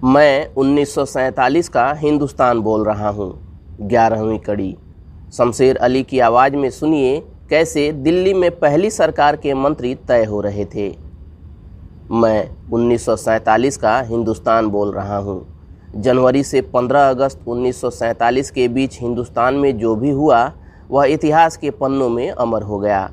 मैं 1947 का हिंदुस्तान बोल रहा हूँ। 11वीं कड़ी। शमशेर अली की आवाज़ में सुनिए कैसे दिल्ली में पहली सरकार के मंत्री तय हो रहे थे। मैं 1947 का हिंदुस्तान बोल रहा हूँ। जनवरी से 15 अगस्त 1947 के बीच हिंदुस्तान में जो भी हुआ वह इतिहास के पन्नों में अमर हो गया।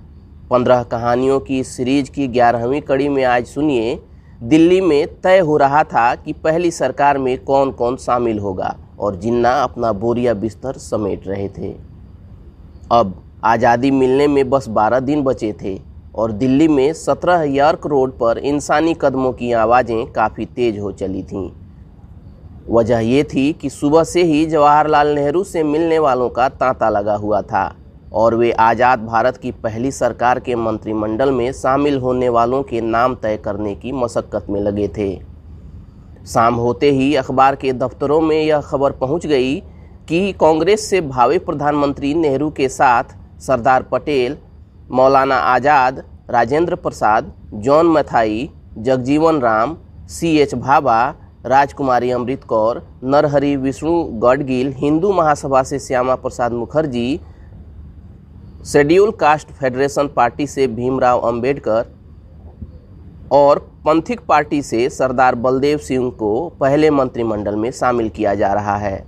15 कहानियों की इस सीरीज की 11वीं कड़ी में आज सुनिए दिल्ली में तय हो रहा था कि पहली सरकार में कौन कौन शामिल होगा और जिन्ना अपना बोरिया बिस्तर समेट रहे थे। अब आज़ादी मिलने में बस 12 दिन बचे थे और दिल्ली में 17 यॉर्क रोड पर इंसानी कदमों की आवाज़ें काफ़ी तेज हो चली थीं। वजह ये थी कि सुबह से ही जवाहरलाल नेहरू से मिलने वालों का तांता लगा हुआ था और वे आज़ाद भारत की पहली सरकार के मंत्रिमंडल में शामिल होने वालों के नाम तय करने की मशक्क़त में लगे थे। शाम होते ही अखबार के दफ्तरों में यह खबर पहुंच गई कि कांग्रेस से भावी प्रधानमंत्री नेहरू के साथ सरदार पटेल, मौलाना आज़ाद, राजेंद्र प्रसाद, जॉन मथाई, जगजीवन राम, C.H. भाभा, राजकुमारी अमृत कौर, नरहरि विष्णु गौडगिल, हिंदू महासभा से Shyama Prasad Mukherjee, schedule caste federation party से भीमराव अंबेडकर और पंथिक पार्टी से सरदार बलदेव सिंह को पहले मंत्रिमंडल में शामिल किया जा रहा है।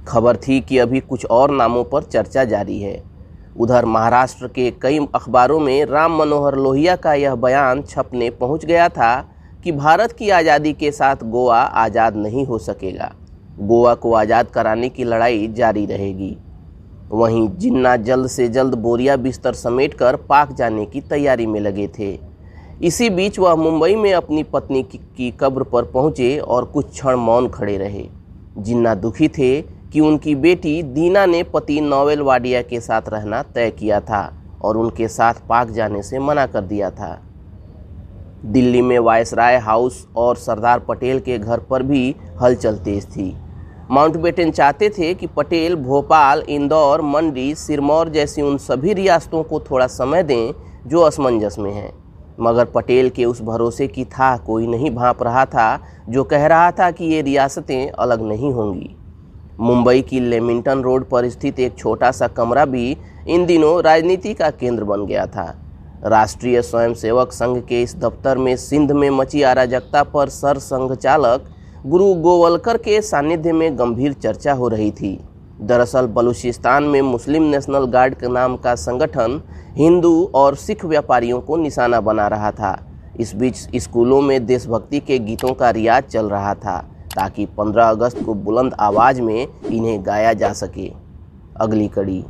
खबर थी कि अभी कुछ और नामों पर चर्चा जारी है। उधर महाराष्ट्र के कई अखबारों में राम मनोहर लोहिया का यह बयान छपने पहुंच गया था कि भारत की आज़ादी के साथ गोवा आज़ाद नहीं हो सकेगा। गोवा को आज़ाद कराने की लड़ाई जारी रहेगी। वहीं जिन्ना जल्द से जल्द बोरिया बिस्तर समेटकर पाक जाने की तैयारी में लगे थे। इसी बीच वह मुंबई में अपनी पत्नी की कब्र पर पहुंचे और कुछ क्षण मौन खड़े रहे। जिन्ना दुखी थे कि उनकी बेटी दीना ने पति नोवेल वाडिया के साथ रहना तय किया था और उनके साथ पाक जाने से मना कर दिया था। दिल्ली में वायसराय हाउस और सरदार पटेल के घर पर भी हलचल तेज थी। माउंटबेटन चाहते थे कि पटेल भोपाल, इंदौर, मंडी, सिरमौर जैसी उन सभी रियासतों को थोड़ा समय दें जो असमंजस में हैं, मगर पटेल के उस भरोसे की था कोई नहीं भांप रहा था जो कह रहा था कि ये रियासतें अलग नहीं होंगी। मुंबई की लेमिंगटन रोड पर स्थित एक छोटा सा कमरा भी इन दिनों राजनीति का केंद्र बन गया था। राष्ट्रीय स्वयंसेवक संघ के इस दफ्तर में सिंध में मची अराजकता पर सर संघ चालक गुरु गोवलकर के सानिध्य में गंभीर चर्चा हो रही थी। दरअसल बलूचिस्तान में मुस्लिम नेशनल गार्ड के नाम का संगठन हिंदू और सिख व्यापारियों को निशाना बना रहा था। इस बीच स्कूलों में देशभक्ति के गीतों का रियाज चल रहा था ताकि 15 अगस्त को बुलंद आवाज़ में इन्हें गाया जा सके। अगली कड़ी।